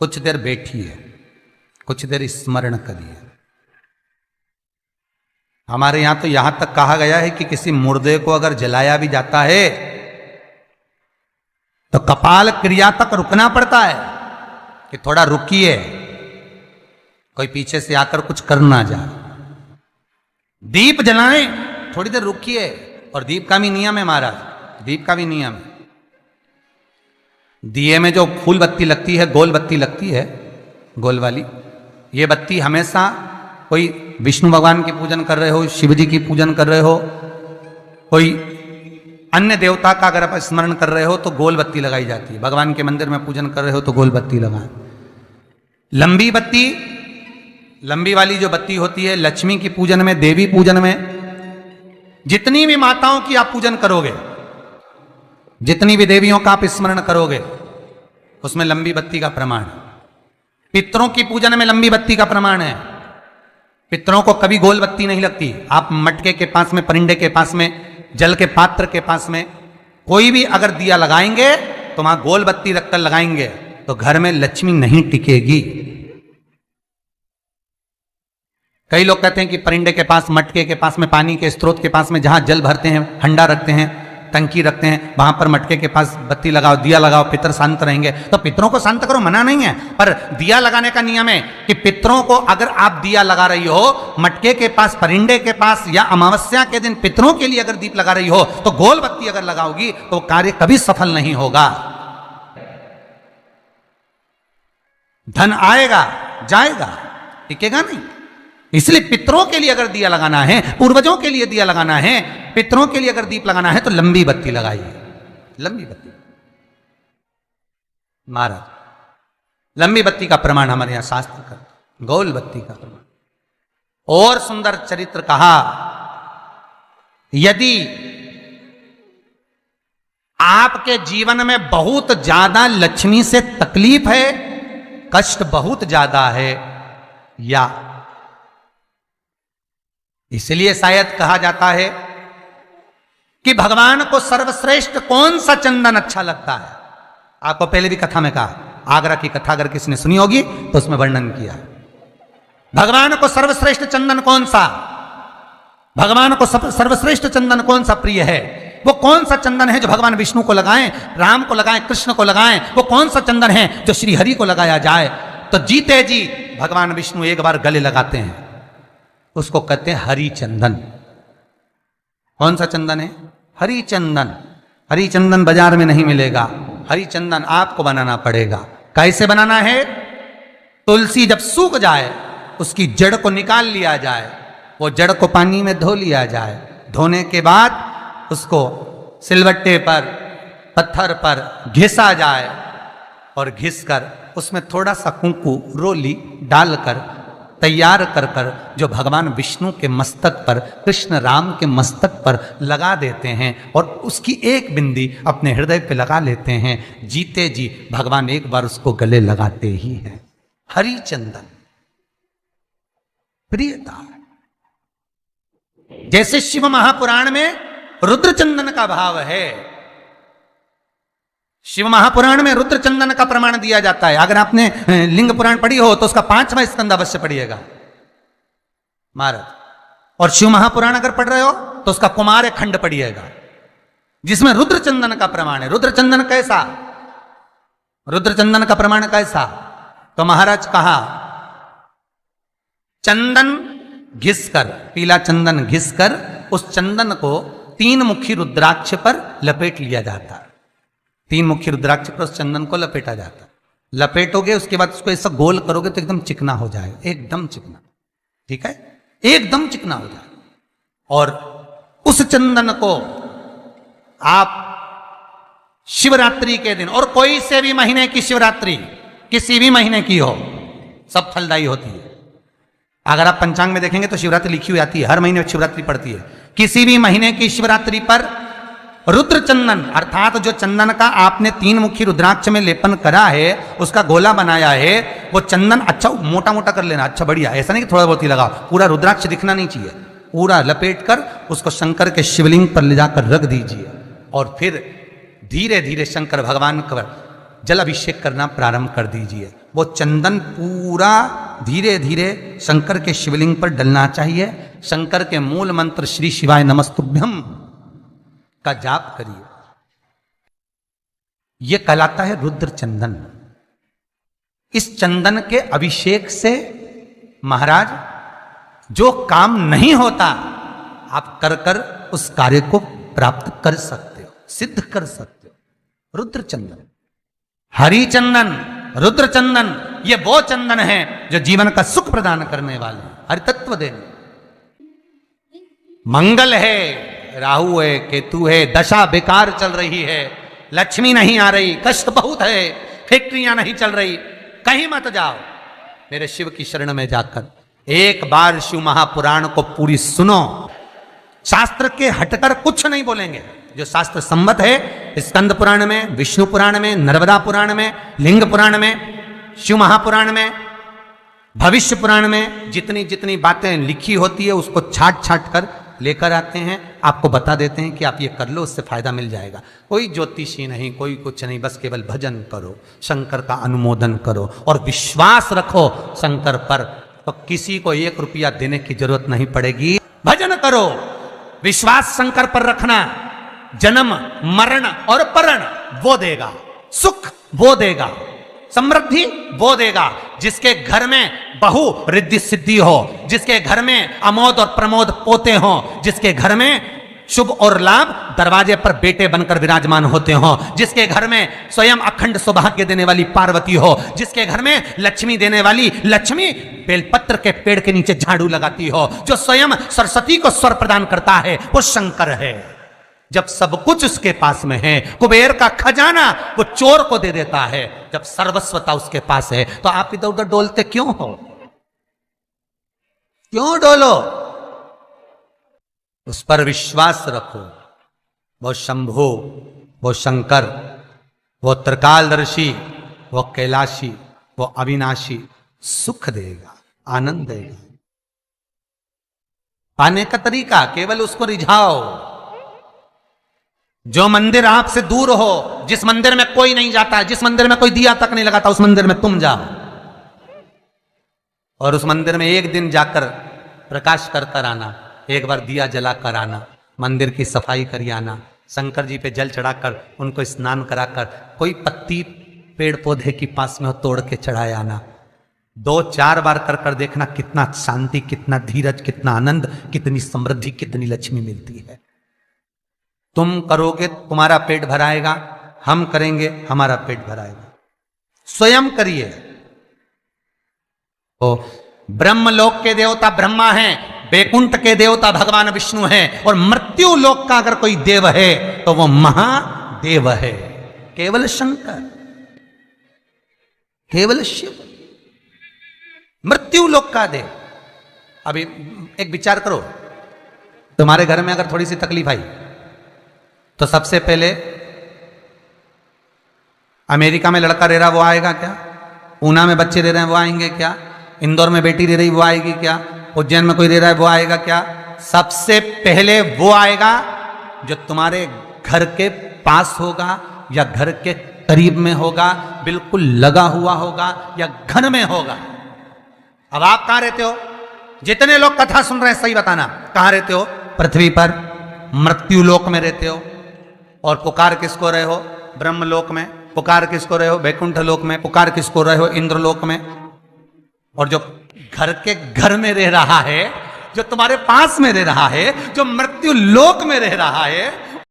कुछ देर बैठिए, कुछ देर स्मरण करिए। हमारे यहां तो यहां तक कहा गया है कि किसी मुर्दे को अगर जलाया भी जाता है तो कपाल क्रिया तक रुकना पड़ता है कि थोड़ा रुकिए, कोई पीछे से आकर कुछ कर ना जाए। दीप जलाएं, थोड़ी देर रुकिए। और दीप का भी नियम है महाराज, दीप का भी नियम है। दिए में जो फूल बत्ती लगती है, गोल बत्ती लगती है, गोल वाली, ये बत्ती हमेशा कोई विष्णु भगवान की पूजन कर रहे हो, शिव जी की पूजन कर रहे हो, कोई अन्य देवता का अगर आप स्मरण कर रहे हो तो गोल बत्ती लगाई जाती है। भगवान के मंदिर में पूजन कर रहे हो तो गोल बत्ती लगाएं। लंबी बत्ती, लंबी वाली जो बत्ती होती है, लक्ष्मी की पूजन में, देवी पूजन में, जितनी भी माताओं की आप पूजन करोगे, जितनी भी देवियों का आप स्मरण करोगे, उसमें लंबी बत्ती का प्रमाण है। पितरों की पूजन में लंबी बत्ती का प्रमाण है। पितरों को कभी गोल बत्ती नहीं लगती। आप मटके के पास में, परिंडे के पास में, जल के पात्र के पास में कोई भी अगर दिया लगाएंगे तो वहां गोल बत्ती रखकर लगाएंगे तो घर में लक्ष्मी नहीं टिकेगी। कई लोग कहते हैं कि परिंडे के पास, मटके के पास में, पानी के स्रोत के पास में जहां जल भरते हैं, हंडा रखते हैं, टंकी रखते हैं, वहां पर मटके के पास बत्ती लगाओ, दिया लगाओ, पितर शांत रहेंगे। तो पितरों को शांत करो, मना नहीं है, पर दिया लगाने का नियम है कि पितरों को अगर आप दिया लगा रही हो मटके के पास, परिंडे के पास, या अमावस्या के दिन पितरों के लिए अगर दीप लगा रही हो तो गोल बत्ती अगर लगाओगी तो कार्य कभी सफल नहीं होगा। धन आएगा जाएगा, टिकेगा नहीं। इसलिए पितरों के लिए अगर दिया लगाना है, पूर्वजों के लिए दिया लगाना है, पितरों के लिए अगर दीप लगाना है तो लंबी बत्ती लगाइए, लंबी बत्ती। महाराज, लंबी बत्ती का प्रमाण हमारे यहां शास्त्र करते, गोल बत्ती का प्रमाण। और सुंदर चरित्र कहा, यदि आपके जीवन में बहुत ज्यादा लक्ष्मी से तकलीफ है, कष्ट बहुत ज्यादा है, या इसलिए शायद कहा जाता है कि भगवान को सर्वश्रेष्ठ कौन सा चंदन अच्छा लगता है। आपको पहले भी कथा में कहा, आगरा की कथा अगर किसी ने सुनी होगी तो उसमें वर्णन किया। भगवान को सर्वश्रेष्ठ चंदन कौन सा, भगवान को सर्वश्रेष्ठ चंदन कौन सा प्रिय है, वो कौन सा चंदन है जो भगवान विष्णु को लगाएं, राम को लगाएं, कृष्ण को लगाएं, वो कौन सा चंदन है जो श्री हरि को लगाया जाए। तो जीते जी भगवान विष्णु एक बार गले लगाते हैं, उसको कहते हैं हरि चंदन। कौन सा चंदन है? हरि चंदन। हरि चंदन बाजार में नहीं मिलेगा, हरि चंदन आपको बनाना पड़ेगा। कैसे बनाना है? तुलसी जब सूख जाए उसकी जड़ को निकाल लिया जाए, वो जड़ को पानी में धो लिया जाए, धोने के बाद उसको सिलबट्टे पर, पत्थर पर घिसा जाए और घिसकर उसमें थोड़ा सा कुंकू, रोली डालकर तैयार कर कर जो भगवान विष्णु के मस्तक पर, कृष्ण राम के मस्तक पर लगा देते हैं और उसकी एक बिंदी अपने हृदय पे लगा लेते हैं। जीते जी भगवान एक बार उसको गले लगाते ही हैं। हरि चंदन प्रियता। जैसे शिव महापुराण में रुद्र चंदन का भाव है, शिव महापुराण में रुद्र चंदन का प्रमाण दिया जाता है। अगर आपने लिंग पुराण पढ़ी हो तो उसका 5वां स्कंद अवश्य पढ़िएगा महाराज। और शिव महापुराण अगर पढ़ रहे हो तो उसका कुमार खंड पढ़िएगा, जिसमें रुद्र चंदन का प्रमाण है। रुद्र चंदन कैसा? रुद्र चंदन का प्रमाण कैसा? तो महाराज कहा, चंदन घिसकर, पीला चंदन घिसकर उस चंदन को 3 मुखी रुद्राक्ष पर लपेट लिया जाता। 3 मुखी रुद्राक्ष पर उस चंदन को लपेटा जाता। लपेटोगे उसके बाद उसको ऐसा गोल करोगे तो एकदम चिकना हो जाएगा, एकदम चिकना, ठीक है, एकदम चिकना हो जाएगा। और उस चंदन को आप शिवरात्रि के दिन, और कोई से भी महीने की शिवरात्रि, किसी भी महीने की हो, सब फलदायी होती है। अगर आप पंचांग में देखेंगे तो शिवरात्रि लिखी हुई आती है, हर महीने शिवरात्रि पड़ती है। किसी भी महीने की शिवरात्रि पर रुद्र चंदन, अर्थात जो चंदन का आपने 3 मुखी रुद्राक्ष में लेपन करा है, उसका गोला बनाया है, वो चंदन अच्छा मोटा मोटा कर लेना, अच्छा बढ़िया, ऐसा नहीं कि थोड़ा बहुत ही लगाओ, पूरा रुद्राक्ष दिखना नहीं चाहिए, पूरा लपेट कर उसको शंकर के शिवलिंग पर ले जाकर रख दीजिए। और फिर धीरे धीरे शंकर भगवान पर जल अभिषेक करना प्रारंभ कर दीजिए। वो चंदन पूरा धीरे धीरे शंकर के शिवलिंग पर डलना चाहिए। शंकर के मूल मंत्र श्री शिवाय नमस्तुभ्यम का जाप करिए। यह कहलाता है रुद्र चंदन। इस चंदन के अभिषेक से महाराज जो काम नहीं होता आप कर कर उस कार्य को प्राप्त कर सकते हो, सिद्ध कर सकते हो। रुद्र चंदन, हरि चंदन, रुद्र चंदन, ये वो चंदन है जो जीवन का सुख प्रदान करने वाले हैं, हरि तत्व देने। मंगल है, राहु है, केतु है, दशा बेकार चल रही है, लक्ष्मी नहीं आ रही, कष्ट बहुत है, फैक्ट्रियां नहीं चल रही, कहीं मत जाओ, मेरे शिव की शरण में जाकर एक बार शिव महापुराण को पूरी सुनो। शास्त्र के हटकर कुछ नहीं बोलेंगे, जो शास्त्र सम्मत है, स्कंद पुराण में, विष्णु पुराण में, नर्मदा पुराण में, लिंग पुराण में, शिव महापुराण में, भविष्य पुराण में जितनी जितनी बातें लिखी होती है उसको छाट छाट कर लेकर आते हैं, आपको बता देते हैं कि आप ये कर लो, उससे फायदा मिल जाएगा। कोई ज्योतिषी नहीं, कोई कुछ नहीं, बस केवल भजन करो, शंकर का अनुमोदन करो और विश्वास रखो शंकर पर, तो किसी को 1 रुपया देने की जरूरत नहीं पड़ेगी। भजन करो, विश्वास शंकर पर रखना, जन्म मरण और परण वो देगा, सुख वो देगा, समृद्धि वो देगा। जिसके घर में बहु रिद्धि सिद्धि हो, जिसके घर में अमोद और प्रमोद पोते हो, जिसके घर में शुभ और लाभ दरवाजे पर बेटे बनकर विराजमान होते हो, जिसके घर में स्वयं अखंड सौभाग्य देने वाली पार्वती हो, जिसके घर में लक्ष्मी देने वाली लक्ष्मी बेलपत्र के पेड़ के नीचे झाड़ू लगाती हो, जो स्वयं सरस्वती को स्वर प्रदान करता है, वो शंकर है। जब सब कुछ उसके पास में है, कुबेर का खजाना वो चोर को दे देता है, जब सर्वस्वता उसके पास है, तो आप इधर उधर डोलते क्यों हो? क्यों डोलो? उस पर विश्वास रखो। वो शंभु, वो शंकर, वो त्रिकालदर्शी, वो कैलाशी, वो अविनाशी सुख देगा, आनंद देगा। पाने का तरीका केवल उसको रिझाओ। जो मंदिर आपसे दूर हो, जिस मंदिर में कोई नहीं जाता, जिस मंदिर में कोई दिया तक नहीं लगाता, उस मंदिर में तुम जाओ और उस मंदिर में एक दिन जाकर प्रकाश कर कर आना, एक बार दिया जला कर आना, मंदिर की सफाई कर आना, शंकर जी पे जल चढ़ाकर उनको स्नान कराकर, कोई पत्ती पेड़ पौधे के पास में हो तोड़ के चढ़ाए आना। 2-4 बार कर कर देखना कितना शांति, कितना धीरज, कितना आनंद, कितनी समृद्धि, कितनी लक्ष्मी मिलती है। तुम करोगे तुम्हारा पेट भराएगा, हम करेंगे हमारा पेट भराएगा। स्वयं करिए। तो ब्रह्मलोक के देवता ब्रह्मा हैं, बैकुंठ के देवता भगवान विष्णु हैं, और मृत्यु लोक का अगर कोई देव है तो वो महादेव है, केवल शंकर, केवल शिव, मृत्यु लोक का देव। अभी एक विचार करो, तुम्हारे घर में अगर थोड़ी सी तकलीफ आई तो सबसे पहले अमेरिका में लड़का रह रहा वो आएगा क्या? पूना में बच्चे रह रहे हैं वो आएंगे क्या? इंदौर में बेटी रह रही वो आएगी क्या? उज्जैन में कोई रह रहा है वो आएगा क्या? सबसे पहले वो आएगा जो तुम्हारे घर के पास होगा या घर के करीब में होगा, बिल्कुल लगा हुआ होगा या घर में होगा। अब आप कहां रहते हो? जितने लोग कथा सुन रहे हैं सही बताना, कहां रहते हो? पृथ्वी पर, मृत्यु लोक में रहते हो। और पुकार किसको रहे हो? ब्रह्मलोक में। पुकार किसको रहे हो? वैकुंठ लोक में। पुकार किसको रहे हो? इंद्रलोक में। और जो घर के घर में रह रहा है, जो तुम्हारे पास में रह रहा है, जो मृत्यु लोक में रह रहा है,